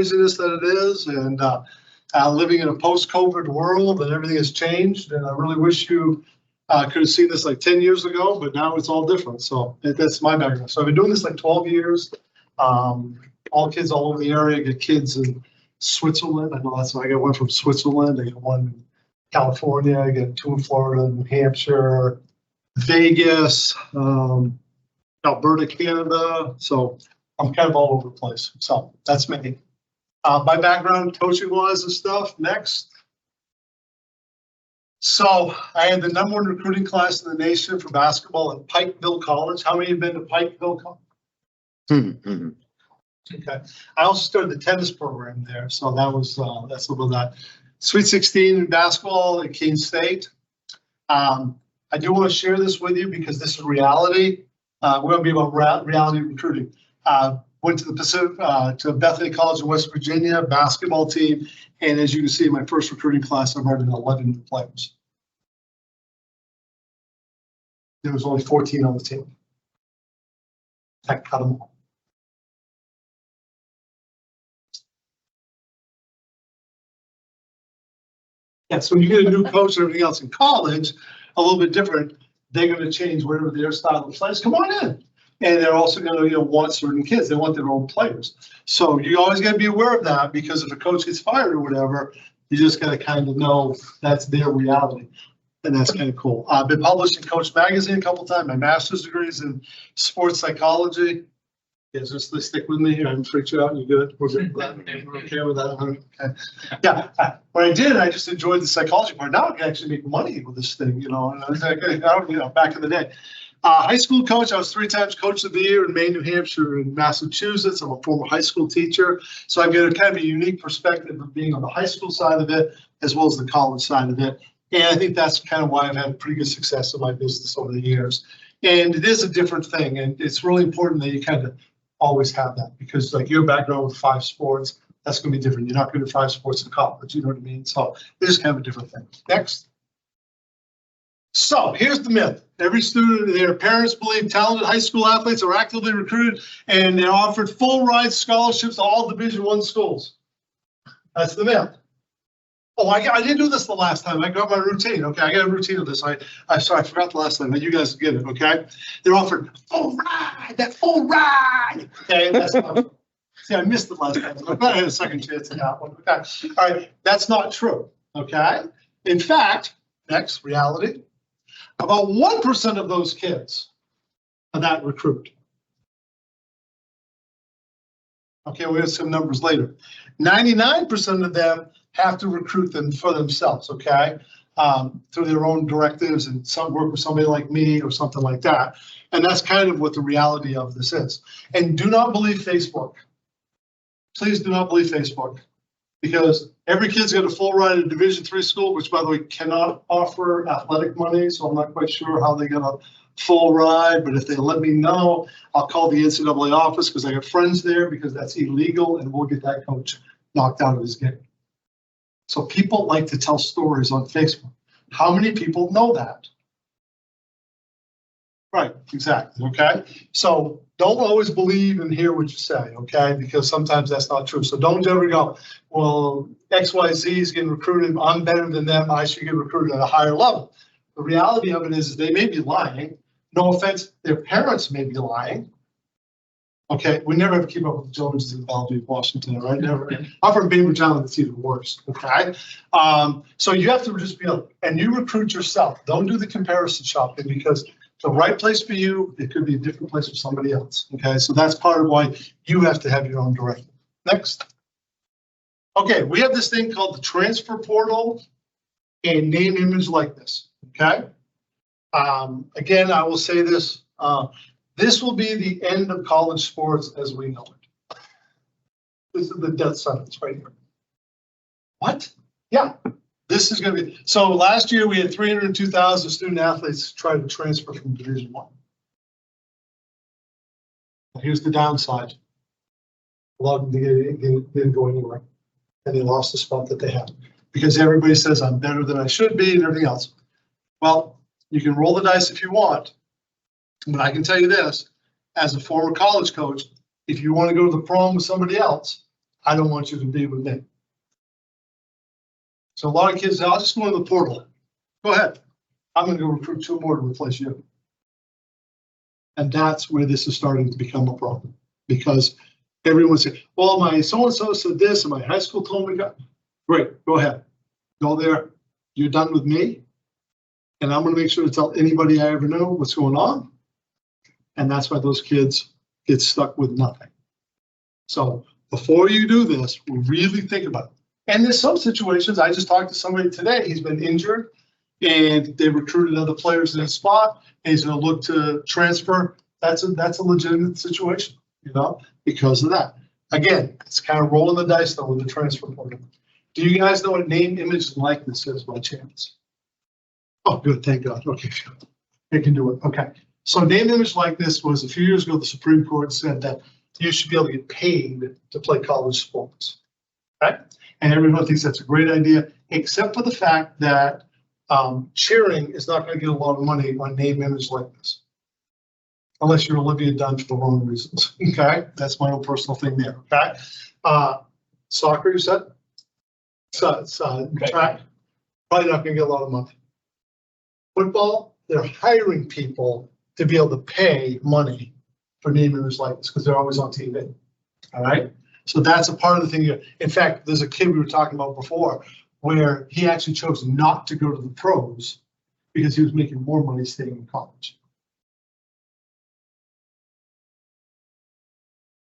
craziness that it is, and living in a post-COVID world, and everything has changed. And I really wish you could have seen this like 10 years ago, but now it's all different. So that's my background. So I've been doing this like 12 years. All kids all over the area. I get kids in Switzerland. I know that's I got one from Switzerland. I got one in California. I got two in Florida, New Hampshire, Vegas, Alberta, Canada. So I'm kind of all over the place. So that's me. My background coaching-wise and stuff. Next. So I had the #1 recruiting class in the nation for basketball at Pikeville College. How many have been to Pikeville College? Okay. I also started the tennis program there, so that was that's a little of that. Sweet 16 in basketball at Keene State. I do want to share this with you because this is reality. We're going to be about reality recruiting. Went to the Pacific, to Bethany College in West Virginia basketball team, and as you can see, in my first recruiting class, I brought in 11 new players. There was only 14 on the team. I cut them all. Yeah, so when you get a new coach and everything else in college, a little bit different, they're going to change whatever their style of play is. Come on in. And they're also going to, want certain kids. They want their own players. So you always got to be aware of that, because if a coach gets fired or whatever, you just got to kind of know that's their reality. And that's kind of cool. I've been published in Coach Magazine a couple of times. My master's degree is in sports psychology. Yeah, just stick with me here. I haven't freaked you out. You good? We're good with that. We're okay with that. Okay. Yeah. What I did, I just enjoyed the psychology part. Now I can actually make money with this thing, And I was like, back in the day. High school coach. I was 3 times coach of the year in Maine, New Hampshire, and Massachusetts. I'm a former high school teacher, so I've got a kind of a unique perspective of being on the high school side of it as well as the college side of it. And I think that's kind of why I've had pretty good success in my business over the years. And it is a different thing, and it's really important that you kind of always have that, because like your background with 5 sports, that's going to be different. You're not good at 5 sports in college, you know what I mean? So it's kind of a different thing. Next. So here's the myth. Every student, their parents believe talented high school athletes are actively recruited and they're offered full ride scholarships to all Division I schools. That's the myth. Oh, I didn't do this the last time. I got my routine. Okay, I got a routine of this. Sorry, I forgot the last time, but you guys get it. Okay, they're offered full ride. That full ride. Okay, that's not. See, I missed it last time. So I had a second chance at that one. Okay, all right, that's not true. Okay, in fact, next reality. About 1% of those kids are that recruit. Okay, we'll get some numbers later. 99% of them have to recruit them for themselves, okay, through their own directives, and some work with somebody like me or something like that. And that's kind of what the reality of this is. And do not believe Facebook. Please do not believe Facebook, because every kid's got a full ride at a Division III school, which, by the way, cannot offer athletic money. So I'm not quite sure how they get a full ride, but if they let me know, I'll call the NCAA office, because I got friends there, because that's illegal, and we'll get that coach knocked out of his game. So people like to tell stories on Facebook. How many people know that? Right, exactly, okay? So don't always believe and hear what you say, okay? Because sometimes that's not true. So don't ever go, well, XYZ is getting recruited, I'm better than them, I should get recruited at a higher level. The reality of it is they may be lying. No offense, their parents may be lying. Okay, we never have to keep up with the Joneses in Bellevue, Washington, right? Never. I'm from Bainbridge Island, it's even worse, okay? So you have to just be able, and you recruit yourself. Don't do the comparison shopping, because the right place for you, it could be a different place for somebody else, okay? So that's part of why you have to have your own directive. Next. Okay, we have this thing called the transfer portal and name, image, likeness, okay? Again, I will say this. This will be the end of college sports as we know it. This is the death sentence right here. What? Yeah, this is going to be. So last year we had 302,000 student athletes try to transfer from Division I. Here's the downside. A lot of them didn't go anywhere, and they lost the spot that they had, because everybody says I'm better than I should be and everything else. Well, you can roll the dice if you want. But I can tell you this, as a former college coach, if you want to go to the prom with somebody else, I don't want you to be with me. So a lot of kids say, I'll just go in the portal. Go ahead. I'm going to go recruit 2 more to replace you. And that's where this is starting to become a problem, because everyone said, well, my so-and-so said this and my high school told me that. Great, go ahead. Go there. You're done with me. And I'm going to make sure to tell anybody I ever know what's going on. And that's why those kids get stuck with nothing. So before you do this, really think about it. And there's some situations, I just talked to somebody today, he's been injured and they recruited other players in his spot, and he's going to look to transfer. That's a legitimate situation, you know, because of that. Again, it's kind of rolling the dice though with the transfer portal. Do you guys know what name, image, and likeness is by chance? Oh, good, thank God. Okay, they can do it. Okay. So name, image, likeness was a few years ago, the Supreme Court said that you should be able to get paid to play college sports, right? And everyone thinks that's a great idea, except for the fact that cheering is not going to get a lot of money on name, image, likeness, unless you're Olivia Dunn for the wrong reasons. Okay, that's my own personal thing there. Okay, soccer, you said, track, probably not going to get a lot of money. Football, they're hiring people to be able to pay money for name, image, likeness because they're always on TV. All right. So that's a part of the thing here. In fact, there's a kid we were talking about before where he actually chose not to go to the pros because he was making more money staying in college.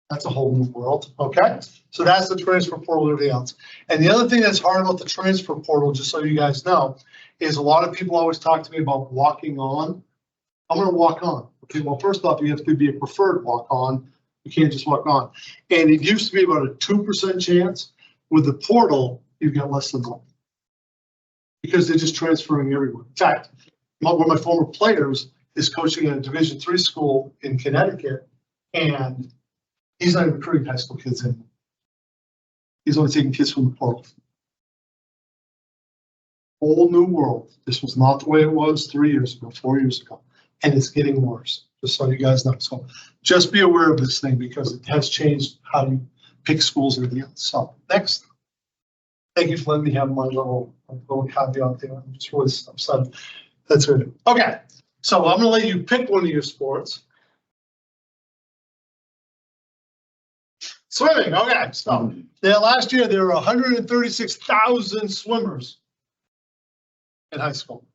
That's a whole new world, okay? So that's the transfer portal and everything else. And the other thing that's hard about the transfer portal, just so you guys know, is a lot of people always talk to me about walking on. I'm going to walk on. Okay, well, first off, you have to be a preferred walk on. You can't just walk on. And it used to be about a 2% chance. With the portal, you've got less than 1 because they're just transferring everyone. In fact, one of my former players is coaching at a Division III school in Connecticut, and he's not even recruiting high school kids anymore. He's only taking kids from the portal. Whole new world. This was not the way it was 3 years ago, 4 years ago, and it's getting worse. Just so you guys know. So just be aware of this thing because it has changed how you pick schools and everything else. So next. Thank you for letting me have my little caveat there. I'm just really upset. That's good. Okay. So I'm going to let you pick one of your sports. Swimming. Okay. So last year there were 136,000 swimmers in high school.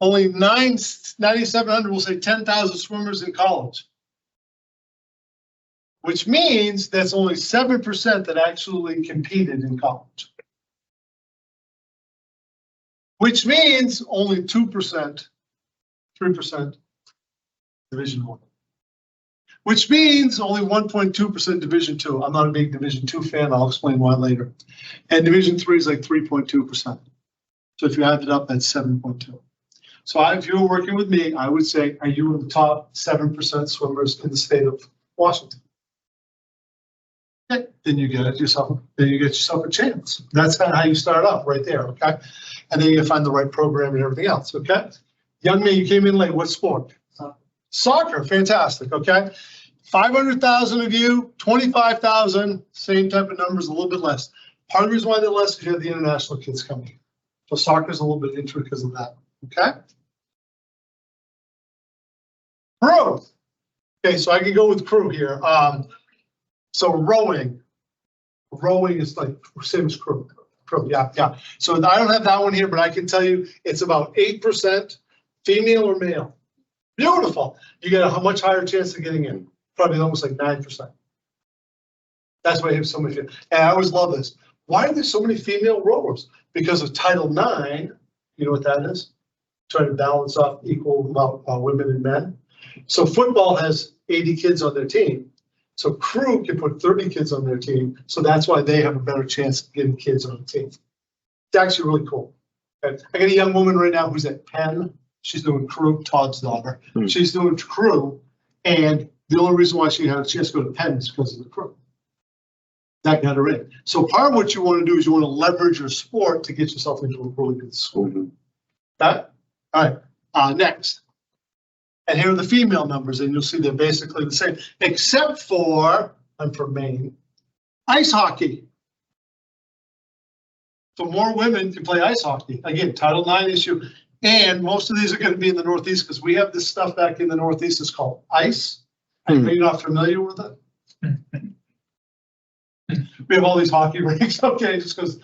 Only 9,700, we'll say 10,000 swimmers in college, which means that's only 7% that actually competed in college, which means only 2%, 3% Division I, which means only 1.2% Division II. I'm not a big Division II fan. I'll explain why later. And Division III is like 3.2%. So if you add it up, that's 7.2. So if you were working with me, I would say, are you in the top 7% swimmers in the state of Washington? Okay. Then you get yourself a chance. That's kind of how you start off right there, okay? And then you find the right program and everything else, okay? Young man, you came in late. What sport? Soccer, fantastic, okay? 500,000 of you, 25,000, same type of numbers, a little bit less. Part of the reason why they're less is you have the international kids coming. So soccer is a little bit interesting because of that, okay? Crew. Okay, so I can go with crew here. So rowing is like same as crew. Yeah. So I don't have that one here, but I can tell you it's about 8% female or male. Beautiful. You get a much higher chance of getting in. Probably almost like 9%. That's why you have so many. And I always love this. Why are there so many female rowers? Because of Title IX. You know what that is? Trying to balance off equal amount of women and men. So football has 80 kids on their team. So crew can put 30 kids on their team. So that's why they have a better chance of getting kids on the team. It's actually really cool. Okay. I got a young woman right now who's at Penn. She's doing crew, Todd's daughter. She's doing crew. And the only reason why she had a chance to go to Penn is because of the crew. That got her in. So part of what you want to do is you want to leverage your sport to get yourself into a really good school. Okay? All right. Next. And here are the female numbers, and you'll see they're basically the same, except for, I'm from Maine, Ice hockey. So more women can play ice hockey. Again, Title IX issue. And most of these are going to be in the Northeast because we have this stuff back in the Northeast. It's called ice. I know you're not familiar with it. We have all these hockey rinks, okay, just because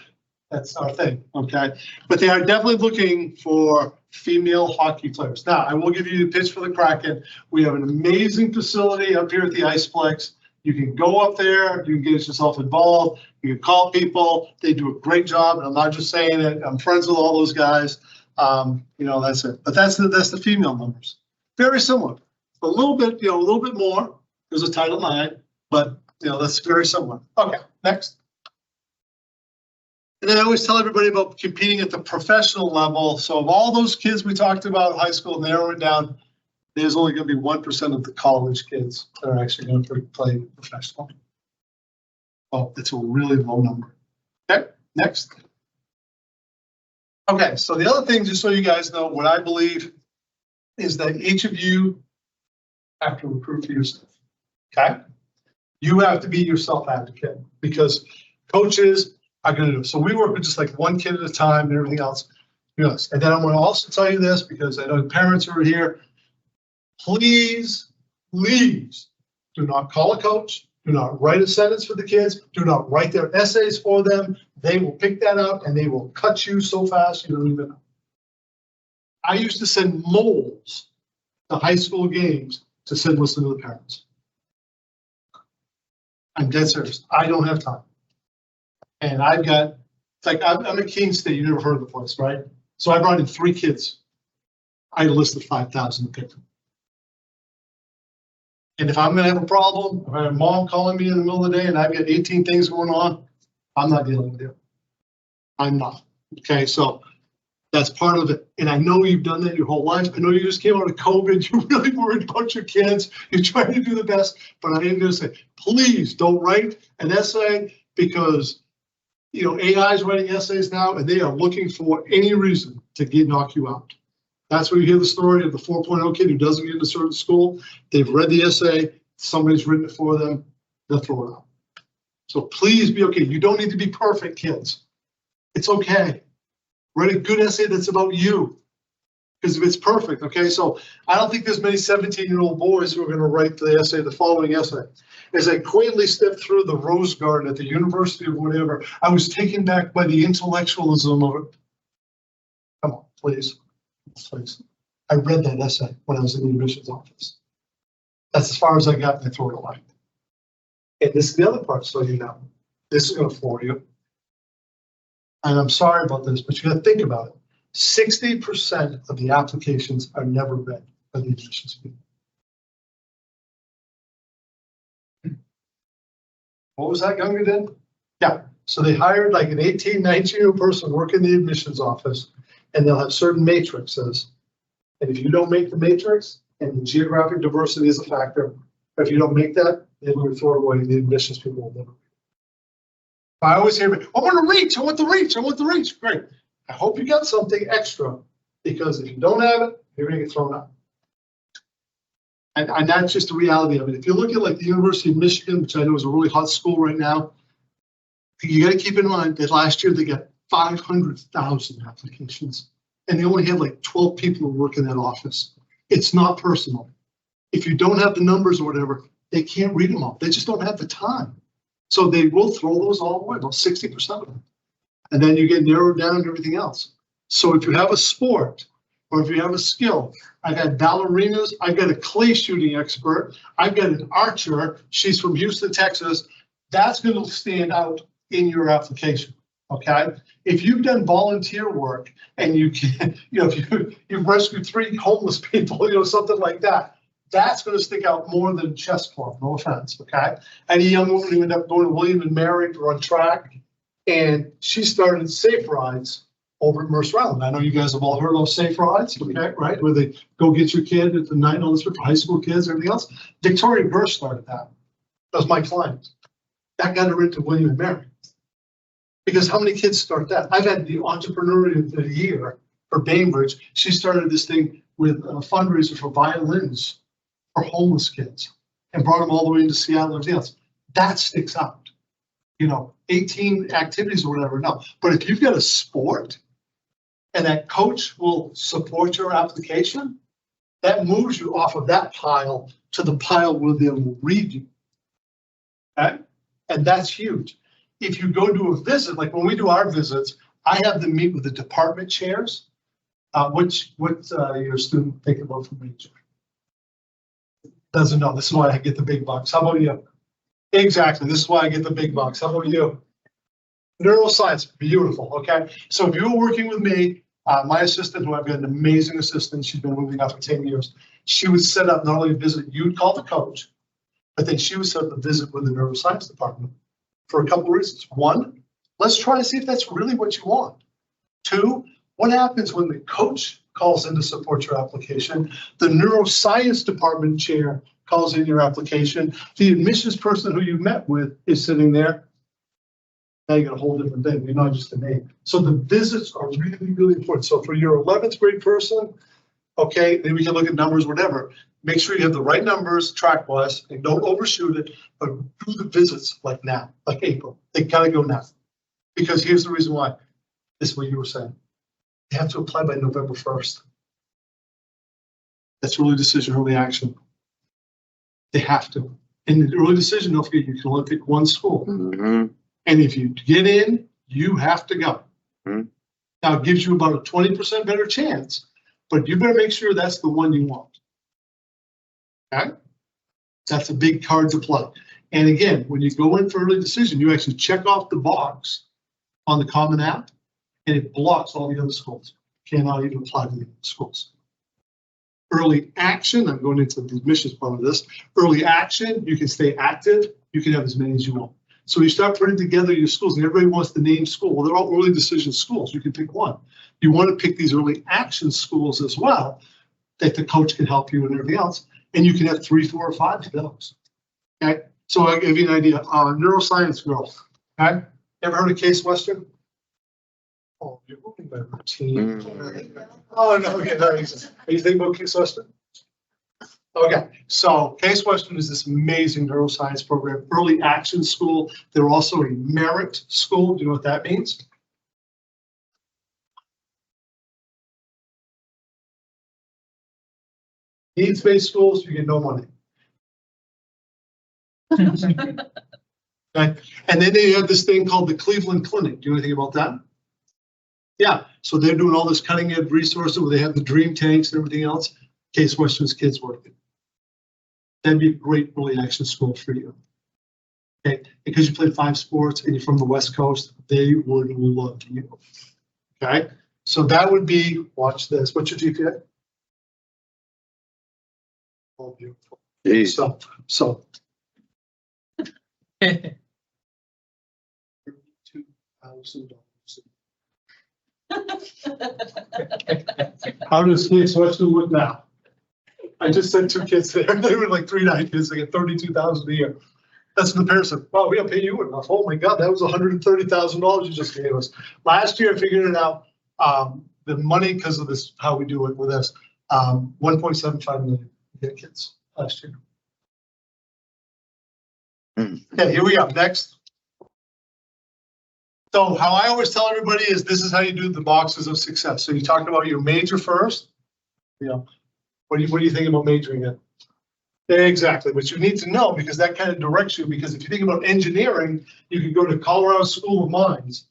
that's our thing, okay? But they are definitely looking for female hockey players. Now, I will give you the pitch for the Kraken. We have an amazing facility up here at the Iceplex. You can go up there, you can get yourself involved, you can call people. They do a great job, and I'm not just saying it. I'm friends with all those guys. That's it. But that's the female numbers. Very similar. A little bit, a little bit more. There's a Title IX, but that's very similar. Okay, next. And then I always tell everybody about competing at the professional level. So of all those kids we talked about in high school, narrow it down, there's only going to be 1% of the college kids that are actually going to play professional. Oh, it's a really low number. Okay, next. Okay, so the other thing, just so you guys know, what I believe is that each of you have to recruit for yourself. Okay? You have to be your self-advocate because coaches are going to do it. So we work with just like one kid at a time and everything else. Yes. And then I'm going to also tell you this because I know parents who are here. Please do not call a coach. Do not write a sentence for the kids. Do not write their essays for them. They will pick that up and they will cut you so fast you don't even know. I used to send moles to high school games to sit and listen to the parents. I'm dead serious. I don't have time. And I've got, it's like I'm at Keene State. You never heard of the place, right? So I brought in 3 kids. I listed 5,000 to pick them. And if I'm going to have a problem, if I have mom calling me in the middle of the day and I've got 18 things going on, I'm not dealing with you. I'm not. Okay, so that's part of it. And I know you've done that your whole life. I know you just came out of COVID. You're really worried about your kids. You're trying to do the best. But I am going to say, please don't write an essay because, AI is writing essays now and they are looking for any reason to knock you out. That's where you hear the story of the 4.0 kid who doesn't get into certain school. They've read the essay. Somebody's written it for them. They'll throw it out. So please be okay. You don't need to be perfect, kids. It's okay. Write a good essay that's about you. Because if it's perfect, okay? So I don't think there's many 17-year-old boys who are going to write the following essay. As I quaintly stepped through the rose garden at the University of whatever, I was taken back by the intellectualism of it. Come on, please. Please. I read that essay when I was in the admissions office. That's as far as I got, and I threw it away. And this is the other part, so you know. This is going to floor you. And I'm sorry about this, but you got to think about it. 60% of the applications are never read by the admissions people. What was that, younger then? Yeah. So they hired like an 18, 19-year-old person working in the admissions office, and they'll have certain matrices. And if you don't make the matrix, and the geographic diversity is a factor, if you don't make that, they're going to throw it away. The admissions people will never. I always hear, I want to reach, I want the reach, I want the reach. Great. I hope you got something extra, because if you don't have it, you're going to get thrown out. And that's just the reality of it. If you look at like the University of Michigan, which I know is a really hot school right now, you got to keep in mind that last year they got 500,000 applications, and they only had like 12 people who work in that office. It's not personal. If you don't have the numbers or whatever, they can't read them all. They just don't have the time. So they will throw those all away, about 60% of them. And then you get narrowed down and everything else. So if you have a sport, or if you have a skill, I've got ballerinas, I've got a clay shooting expert, I've got an archer, she's from Houston, Texas, that's going to stand out in your application, okay? If you've done volunteer work and you can, if you've rescued 3 homeless people, something like that, that's going to stick out more than chess club, no offense, okay? Any young woman who ended up going to William and Mary to run track, and she started Safe Rides over at Mercer Island. I know you guys have all heard of Safe Rides, okay, right? Where they go get your kid at the night, all this for high school kids, everything else. Victoria Gersh started that. That was my client. That got her into William and Mary. Because how many kids start that? I've had the Entrepreneur of the Year for Bainbridge. She started this thing with a fundraiser for violins for homeless kids and brought them all the way into Seattle and everything else. That sticks out. 18 activities or whatever. No, but if you've got a sport and that coach will support your application, that moves you off of that pile to the pile where they will read you. Okay? And that's huge. If you go to a visit, like when we do our visits, I have them meet with the department chairs. What's your student think about for major? Doesn't know. This is why I get the big bucks. How about you? Exactly. This is why I get the big bucks. How about you? Neuroscience. Beautiful. Okay. So if you were working with me, my assistant, who I've got an amazing assistant, she's been with me now for 10 years. She would set up not only a visit, you'd call the coach, but then she would set up a visit with the neuroscience department for a couple of reasons. One, let's try to see if that's really what you want. Two, what happens when the coach calls in to support your application? The neuroscience department chair calls in your application. The admissions person who you met with is sitting there. Now you got a whole different thing. You're not just a name. So the visits are really, really important. So for your 11th grade person, okay, then we can look at numbers, whatever. Make sure you have the right numbers track-wise and don't overshoot it, but do the visits like now, like April. They gotta go now. Because here's the reason why. This is what you were saying. They have to apply by November 1st. That's early decision, early action. They have to. In the early decision, don't forget, you can only pick one school. Mm-hmm. And if you get in, you have to go. Mm-hmm. Now, it gives you about a 20% better chance, but you better make sure that's the one you want. Okay? That's a big card to play. And again, when you go in for early decision, you actually check off the box on the Common App, and it blocks all the other schools. Cannot even apply to the other schools. Early action, I'm going into the admissions part of this. Early action, you can stay active. You can have as many as you want. So you start putting together your schools, and everybody wants to name school. Well, they're all early decision schools. You can pick one. You want to pick these early action schools as well, that the coach can help you and everything else. And you can have 3, 4, or 5 of those. Okay. So I'll give you an idea. Neuroscience girls. Okay. Ever heard of Case Western? Oh, you're moving by routine. Oh, no. Okay. No, are you thinking about Case Western? Okay. So Case Western is this amazing neuroscience program, early action school. They're also a merit school. Do you know what that means? Needs-based schools, you get no money. Okay. And then they have this thing called the Cleveland Clinic. Do you know anything about that? Yeah. So they're doing all this cutting edge resources where they have the dream tanks and everything else. Case Western's kids working. That'd be a great early action school for you. Okay. Because you played 5 sports and you're from the West Coast, they would love you. Okay. So that would be, watch this. What's your GPA? Oh, beautiful. Jeez. So. $32,000. How does Case Western look now? I just sent 2 kids there. They were like 3-9 kids. They get $32,000 a year. That's the comparison. Wow, we don't pay you enough. Oh my God, that was $130,000 you just gave us. Last year, I figured it out. The money, because of this, how we do it with this, 1.75 million kids last year. Okay, here we go. Next. So how I always tell everybody is this is how you do the boxes of success. So you talked about your major first. You know, what do you think about majoring in? Exactly, but you need to know because that kind of directs you. Because if you think about engineering, you can go to Colorado School of Mines.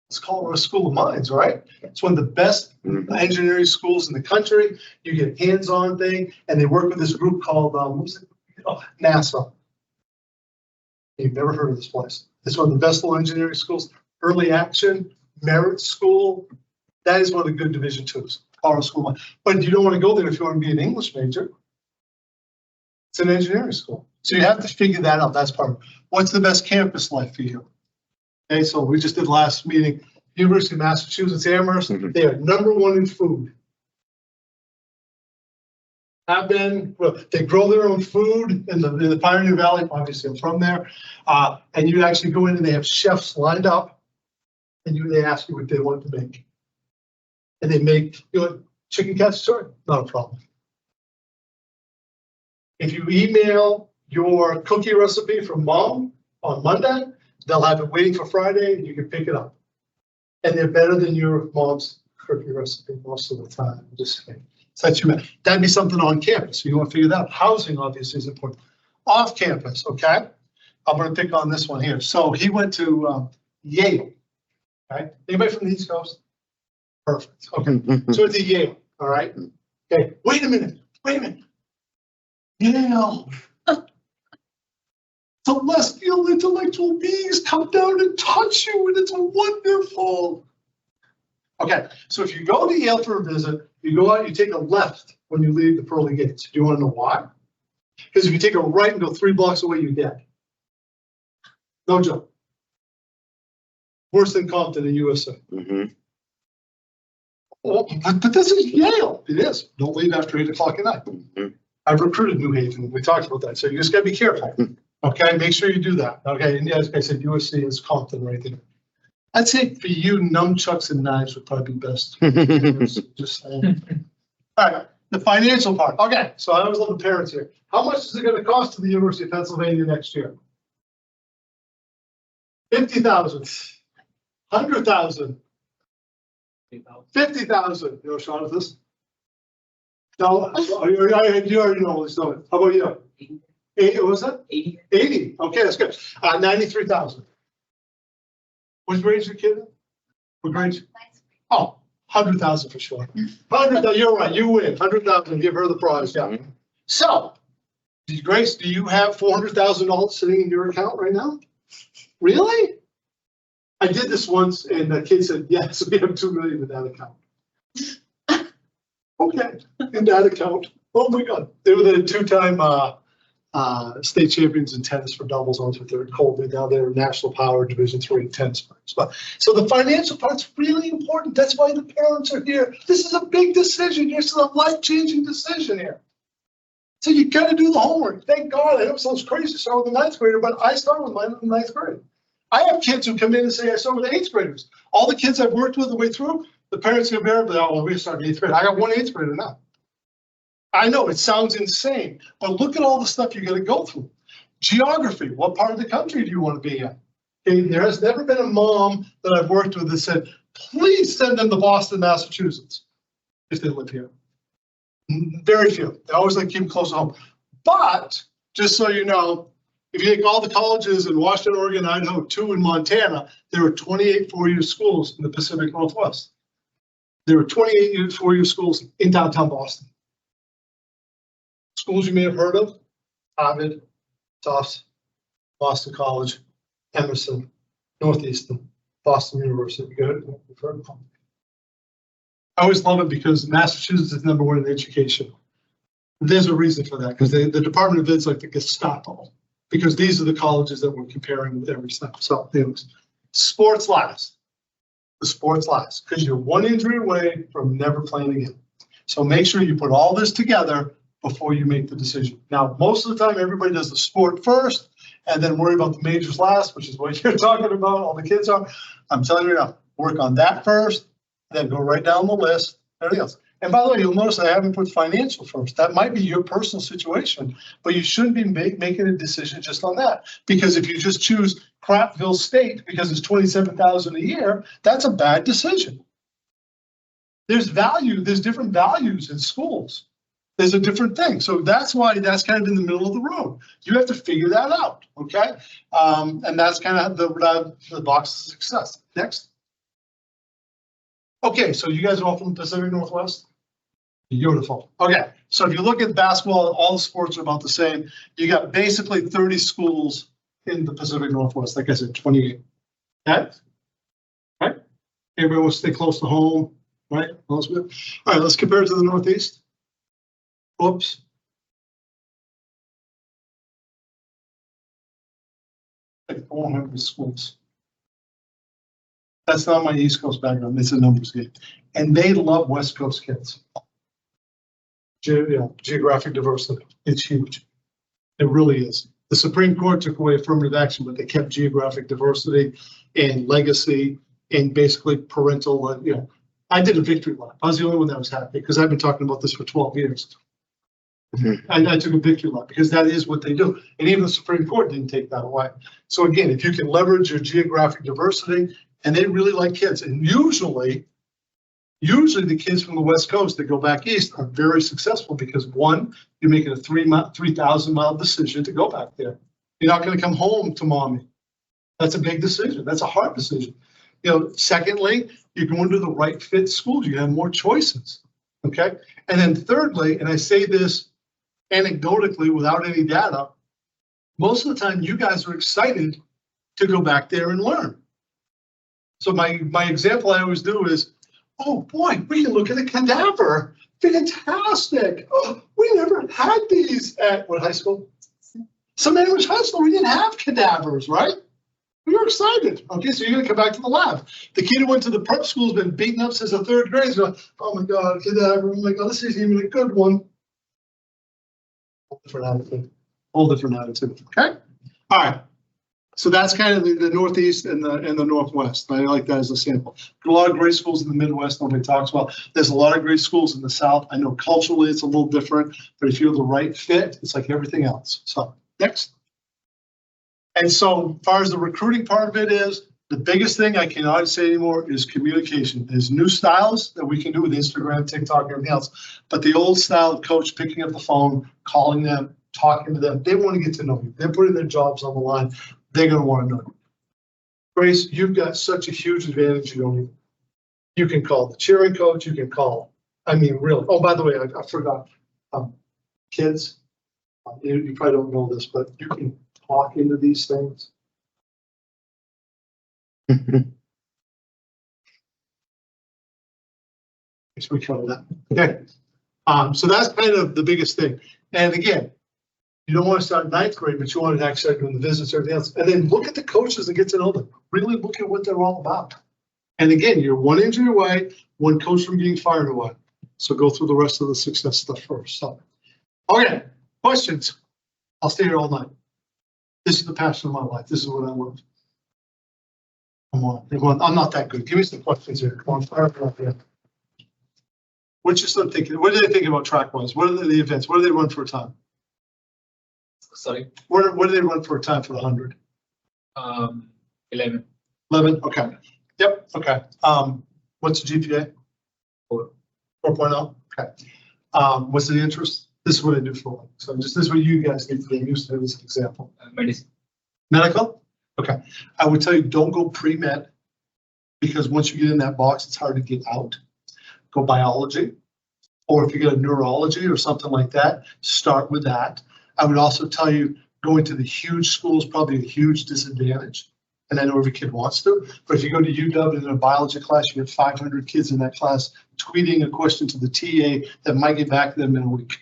It's Colorado School of Mines, right? It's one of the best engineering schools in the country. You get hands-on thing, and they work with this group called NASA. You've never heard of this place. It's one of the best little engineering schools. Early action, merit school. That is one of the good Division IIs, Colorado School of Mines. But you don't want to go there if you want to be an English major. It's an engineering school. So you have to figure that out. That's part of it. What's the best campus life for you? Okay, so we just did last meeting, University of Massachusetts Amherst. They are #1 in food. Have been, well, they grow their own food in the Pioneer Valley. Obviously, I'm from there. And you actually go in and they have chefs lined up, and they ask you what they want to make. And they make chicken cacciatore, not a problem. If you email your cookie recipe from mom on Monday, they'll have it waiting for Friday and you can pick it up. And they're better than your mom's cookie recipe most of the time. I'm just saying. So that'd be something on campus. So you want to figure that out. Housing obviously is important. Off campus, okay? I'm going to pick on this one here. So he went to Yale. Okay. Anybody from the East Coast? Perfect. Okay. So it's Yale. All right. Okay. Wait a minute. Yale. Celestial intellectual beings come down and touch you, and it's wonderful. Okay. So if you go to Yale for a visit, you go out, you take a left when you leave the pearly gates. Do you want to know why? Because if you take a right and go 3 blocks away, you're dead. No joke. Worse than Compton in USA. Mm-hmm. Oh, but this is Yale. It is. Don't leave after 8 o'clock at night. Mm-hmm. I've recruited New Haven. We talked about that. So you just got to be careful. Okay. Make sure you do that. Okay. And as I said, USC is Compton right there. I'd say for you, nunchucks and knives would probably be best. Just saying. All right. The financial part. Okay. So I always love the parents here. How much is it going to cost to the University of Pennsylvania next year? 50,000, 100,000, 50,000. You know, Sean, is this? No, you already know this, don't you? How about you? 80, what was that? 80. 80. Okay, that's good. 93,000. What grade is your kid in? What grade? Oh, 100,000 for sure. 100,000. You're right. You win. 100,000. Give her the prize. Yeah. So, Grace, do you have $400,000 sitting in your account right now? Really? I did this once, and the kid said, "Yes, we have $2 million in that account." Okay, in that account. Oh my God, they were the 2-time state champions in tennis for doubles on for third. Colby. Now they're National Power Division III tennis players. But so the financial part's really important. That's why the parents are here. This is a big decision. This is a life-changing decision here. So you got to do the homework. Thank God. I know it sounds crazy to start with a 9th grader, but I started with mine in the 9th grade. I have kids who come in and say, I started with 8th graders. All the kids I've worked with the way through, the parents invariably, oh, well, we started 8th grade. I got 1 8th grader now. I know it sounds insane, but look at all the stuff you got to go through. Geography. What part of the country do you want to be in? Okay, there has never been a mom that I've worked with that said, please send them to Boston, Massachusetts, if they live here. Very few. They always like to keep them close to home. But just so you know, if you take all the colleges in Washington, Oregon, Idaho, 2 in Montana, there were 28 4-year schools in the Pacific Northwest. There were 28 4-year schools in downtown Boston. Schools you may have heard of: Harvard, Tufts, Boston College, Emerson, Northeastern, Boston University. Good. You've heard of them. I always love it because Massachusetts is #1 in education. There's a reason for that, because the Department of Ed's like the Gestapo, because these are the colleges that we're comparing with every step. So anyways, sports last. The sports last, because you're 1 injury away from never playing again. So make sure you put all this together before you make the decision. Now, most of the time, everybody does the sport first and then worry about the majors last, which is what you're talking about. All the kids are. I'm telling you now, work on that first, then go right down the list, everything else. And by the way, you'll notice I haven't put financial first. That might be your personal situation, but you shouldn't be making a decision just on that. Because if you just choose Crapville State because it's $27,000 a year, that's a bad decision. There's value, there's different values in schools. There's a different thing. So that's why that's kind of in the middle of the road. You have to figure that out, okay? And that's kind of the box of success. Next. Okay, so you guys are all from the Pacific Northwest? Beautiful. Okay, so if you look at basketball, all the sports are about the same. You got basically 30 schools in the Pacific Northwest. Like I said, 28. Okay? Right? Everybody wants to stay close to home, right? All right, let's compare it to the Northeast. Oops. Like 400 schools. That's not my East Coast background. It's a numbers game. And they love West Coast kids. Geographic diversity. It's huge. It really is. The Supreme Court took away affirmative action, but they kept geographic diversity and legacy and basically parental, I did a victory lap. I was the only one that was happy because I've been talking about this for 12 years. I took a victory lap because that is what they do. And even the Supreme Court didn't take that away. So again, if you can leverage your geographic diversity, and they really like kids, and usually the kids from the West Coast that go back east are very successful because one, you're making a 3,000 mile decision to go back there. You're not going to come home to mommy. That's a big decision. That's a hard decision. Secondly, you're going to the right fit schools. You have more choices. Okay. And then thirdly, and I say this anecdotally without any data, most of the time you guys are excited to go back there and learn. So my example I always do is, oh boy, we can look at a cadaver. Fantastic. Oh, we never had these at what high school? Some English high school, we didn't have cadavers, right? We were excited. Okay, so you're gonna come back to the lab. The kid who went to the prep school has been beaten up since the 3rd grade. He's going, oh my God, cadaver. Oh my God, this isn't even a good one. Whole different attitude. Okay. All right. So that's kind of the Northeast and the Northwest. I like that as a sample. A lot of great schools in the Midwest, nobody talks about. There's a lot of great schools in the South. I know culturally it's a little different, but if you're the right fit, it's like everything else. So next. And so as far as the recruiting part of it is, the biggest thing I cannot say anymore is communication. There's new styles that we can do with Instagram, TikTok, everything else. But the old style of coach picking up the phone, calling them, talking to them, they want to get to know you. They're putting their jobs on the line. They're going to want to know you. Grace, you've got such a huge advantage. You can call the cheering coach. You can call, really. Oh, by the way, I forgot. Kids, you probably don't know this, but you can talk into these things. We cover that. Okay. So that's kind of the biggest thing. And again, you don't want to start 9th grade, but you want to actually start doing the visits and everything else. And then look at the coaches and get to know them. Really look at what they're all about. And again, you're one injury away, one coach from being fired away. So go through the rest of the success stuff first. So, okay, questions. I'll stay here all night. This is the passion of my life. This is what I love. Come on, I'm not that good. Give me some questions here. Come on, fire up here. What you still thinking? What are they thinking about track-wise? What are the events? What do they run for a time? Sorry. What do they run for a time for the 100? 11. 11. Okay. Yep. Okay. What's the GPA? 4.0. Okay. What's the interest? This is what I do for work. So this is what you guys need to get used to as an example. Medicine. Medical. Okay. I would tell you don't go pre-med because once you get in that box, it's hard to get out. Go biology, or if you get a neurology or something like that, start with that. I would also tell you going to the huge school is probably a huge disadvantage. And I know every kid wants to, but if you go to UW in a biology class, you get 500 kids in that class tweeting a question to the TA that might get back to them in a week.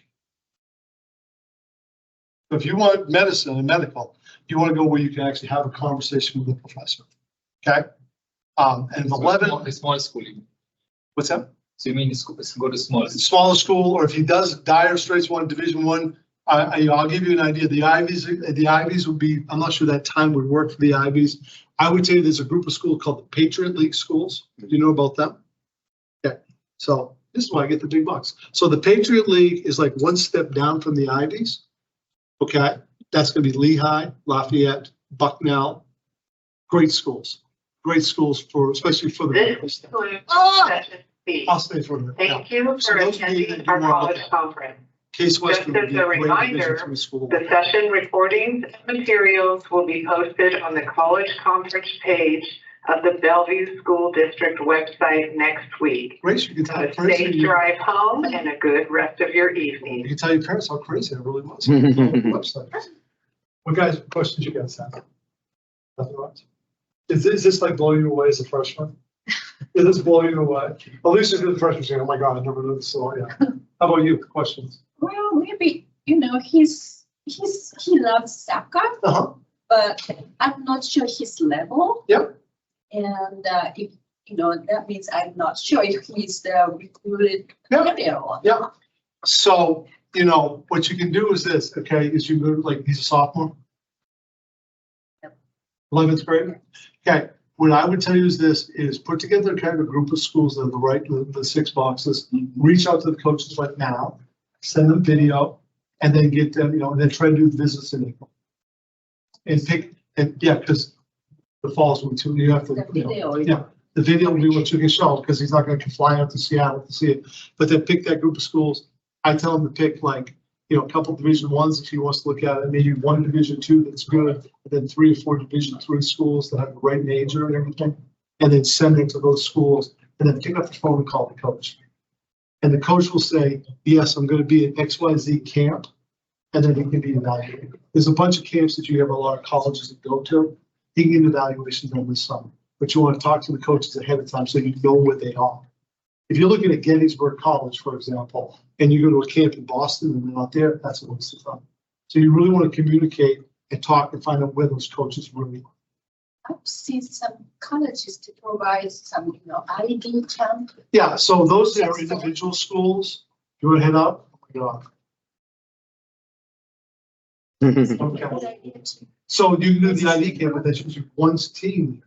So if you want medicine and medical, you want to go where you can actually have a conversation with the professor. Okay. And 11. A small school. What's that? So you mean go to small? Smaller school, or if he does Dire Straits 1, Division 1, I'll give you an idea. The Ivies would be, I'm not sure that time would work for the Ivies. I would tell you there's a group of schools called the Patriot League schools. Do you know about them? Okay, so this is why I get the big bucks. So the Patriot League is like one step down from the Ivies. Okay, that's going to be Lehigh, Lafayette, Bucknell. Great schools for, especially for the. This concludes session B. I'll stay for a minute. Thank you for attending our college conference. Case Just Western would as be a a great reminder, division three school. the session recordings and materials will be posted on the college conference page of the Bellevue School District website next week. Grace, you can tell Have a safe drive home and a good rest of your evening. You can tell your parents how crazy it really was. On the website. What guys, questions you guys have? Nothing right? Is this like blowing you away as a freshman? Is this blowing you away? At least if you're the freshman saying, oh my God, I never knew this. So yeah. How about you? Questions? Well, maybe, he loves soccer, but I'm not sure his level. Yep. And if, that means I'm not sure if he's the recruited player or not. So, what you can do is this, okay, is you go like he's a sophomore. Yep. 11th grade. Okay. What I would tell you is this, is put together kind of a group of schools that are the 6 boxes, reach out to the coaches right now, send them video, and then get them, and then try to do the visits in April. And pick, and yeah, because the fall's when too, you have to, The video. yeah, the video will be what you can show, because he's not gonna fly out to Seattle to see it. But then pick that group of schools. I tell him to pick like, a couple Division I's if he wants to look at it, maybe one Division II that's good, and then 3 or 4 Division III schools that have the right major and everything. And then send it to those schools, and then pick up the phone and call the coach. And the coach will say, yes, I'm gonna be at XYZ camp, and then he can be evaluated. There's a bunch of camps that you have a lot of colleges that go to. He can get evaluations done this summer, but you want to talk to the coaches ahead of time so you know where they are. If you're looking at Gettysburg College, for example, and you go to a camp in Boston and they're not there, that's a waste of time. So you really want to communicate and talk and find out where those coaches really are. I've seen some colleges to provide some, ID camp. Yeah, so those are individual schools. You want to head up? Oh my God. Okay. Good idea too. So you can do the ID camp, but that's usually one's team.